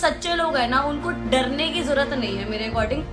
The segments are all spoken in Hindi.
सच्चे लोग हैं ना, उनको डरने की जरूरत नहीं है मेरे अकॉर्डिंग।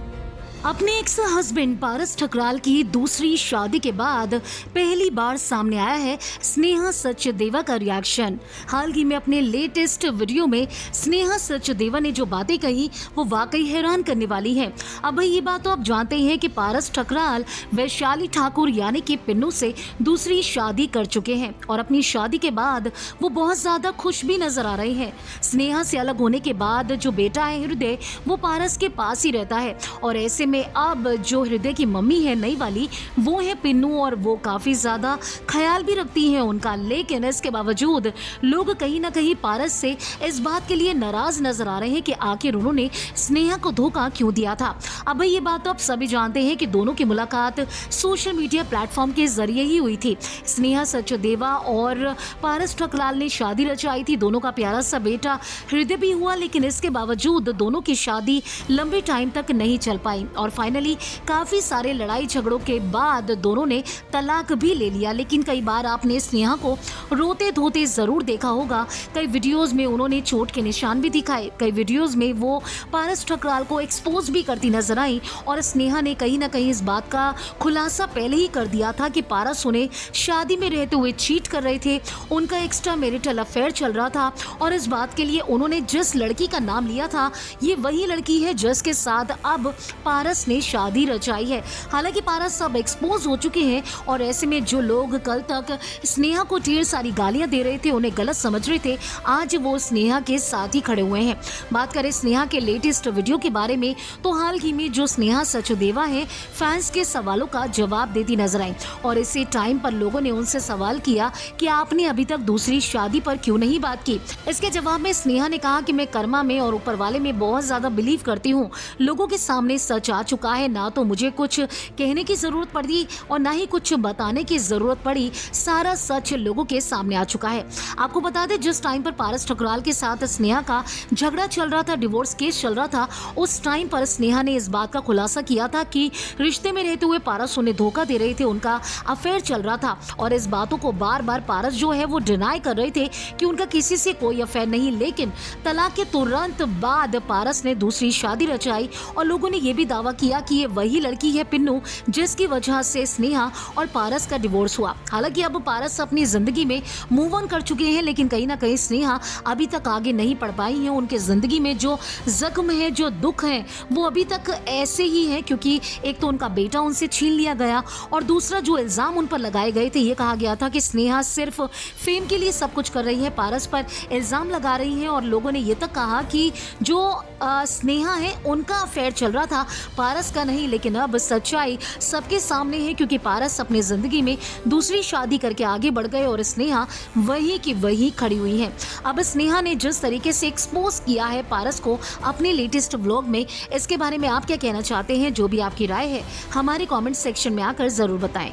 अपने एक्स हस्बैंड पारस ठकराल की दूसरी शादी के बाद पहली बार सामने आया है स्नेहा सचदेवा का रिएक्शन। हाल ही में अपने लेटेस्ट वीडियो में स्नेहा सचदेवा ने जो बातें कही वो वाकई हैरान करने वाली हैं। अब भाई ये बात तो आप जानते हैं कि पारस ठकराल वैशाली ठाकुर यानी कि पिन्नू से दूसरी शादी कर चुके हैं और अपनी शादी के बाद वो बहुत ज्यादा खुश भी नजर आ रहे हैं। स्नेहा से अलग होने के बाद जो बेटा है हृदय, वो पारस के पास ही रहता है और ऐसे में अब जो हृदय की मम्मी है नई वाली, वो है पिन्नू और वो काफी ज्यादा ख्याल भी रखती हैं उनका। लेकिन इसके बावजूद लोग कहीं ना कहीं पारस से इस बात के लिए नाराज नजर आ रहे हैं कि आखिर उन्होंने स्नेहा को धोखा क्यों दिया था। अब भाई ये बात तो आप सभी जानते हैं कि दोनों की मुलाकात सोशल मीडिया प्लेटफॉर्म के जरिए ही हुई थी। स्नेहा सचदेवा और पारस ठकराल ने शादी रचाई थी, दोनों का प्यारा सा बेटा हृदय भी हुआ, लेकिन इसके बावजूद दोनों की शादी लंबे टाइम तक नहीं चल पाई और फाइनली काफी सारे लड़ाई झगड़ों के बाद दोनों ने तलाक भी ले लिया। लेकिन कई बार आपने स्नेहा को रोते धोते जरूर देखा होगा। कई वीडियोस में उन्होंने चोट के निशान भी दिखाए, कई वीडियोस में वो पारस ठकराल को एक्सपोज भी करती नजर आई और स्नेहा ने कहीं ना कहीं इस बात का खुलासा पहले ही कर दिया था कि पारस उन्हें शादी में रहते हुए चीट कर रहे थे, उनका एक्स्ट्रा मैरिटल अफेयर चल रहा था और इस बात के लिए उन्होंने जिस लड़की का नाम लिया था ये वही लड़की है जिसके साथ अब पारस ने शादी रचाई है। हालांकि पारस सब एक्सपोज हो चुके हैं और ऐसे में जो लोग कल तक स्नेहा को ढेर सारी गालियां दे रहे थे, उन्हें गलत समझ रहे थे, आज वो स्नेहा के साथ ही खड़े हुए हैं। बात करें स्नेहा के लेटेस्ट वीडियो के बारे में तो हाल ही में जो स्नेहा सचदेवा है फैंस के सवालों का जवाब देती नजर आई और इसी टाइम पर लोगों ने उनसे सवाल किया कि आपने अभी तक दूसरी शादी पर क्यों नहीं बात की। इसके जवाब में स्नेहा ने कहा कि मैं कर्मा में और ऊपर वाले में बहुत ज्यादा बिलीव करती हूँ। लोगों के सामने सच आ चुका है, ना तो मुझे कुछ कहने की जरूरत पड़ी और ना ही कुछ बताने की जरूरत पड़ी, सारा सच लोगों के सामने आ चुका है। आपको बता दें जिस टाइम पर पारस ठकराल के साथ स्नेहा का झगड़ा चल रहा था, डिवोर्स केस चल रहा था, उस टाइम पर स्नेहा ने इस बात का खुलासा किया था कि रिश्ते में रहते हुए पारस उन्हें धोखा दे रहे थे, उनका अफेयर चल रहा था और इस बातों को बार बार पारस जो है वो डिनाई कर रहे थे कि उनका किसी से कोई अफेयर नहीं। लेकिन तलाक के तुरंत बाद पारस ने दूसरी शादी रचाई और लोगों ने यह भी दावा किया कि ये वही लड़की है पिन्नू जिसकी वजह से स्नेहा और पारस का डिवोर्स हुआ। हालांकि अब पारस अपनी जिंदगी में मूव ऑन कर चुके हैं, लेकिन कहीं ना कहीं स्नेहा अभी तक आगे नहीं बढ़ पाई है। उनके जिंदगी में जो जख्म है, जो दुख है, वो अभी तक ऐसे ही है क्योंकि एक तो उनका बेटा उनसे छीन लिया गया और दूसरा जो इल्जाम उन पर लगाए गए थे, ये कहा गया था कि स्नेहा सिर्फ फेम के लिए सब कुछ कर रही है, पारस पर इल्जाम लगा रही है और लोगों ने ये तक कहा कि जो स्नेहा है उनका अफेयर चल रहा था, पारस का नहीं। लेकिन अब सच्चाई सबके सामने है क्योंकि पारस अपनी जिंदगी में दूसरी शादी करके आगे बढ़ गए और स्नेहा वही की वही खड़ी हुई है। अब स्नेहा ने जिस तरीके से एक्सपोज किया है पारस को अपने लेटेस्ट व्लॉग में, इसके बारे में आप क्या कहना चाहते हैं? जो भी आपकी राय है हमारे कमेंट सेक्शन में आकर जरूर बताएं।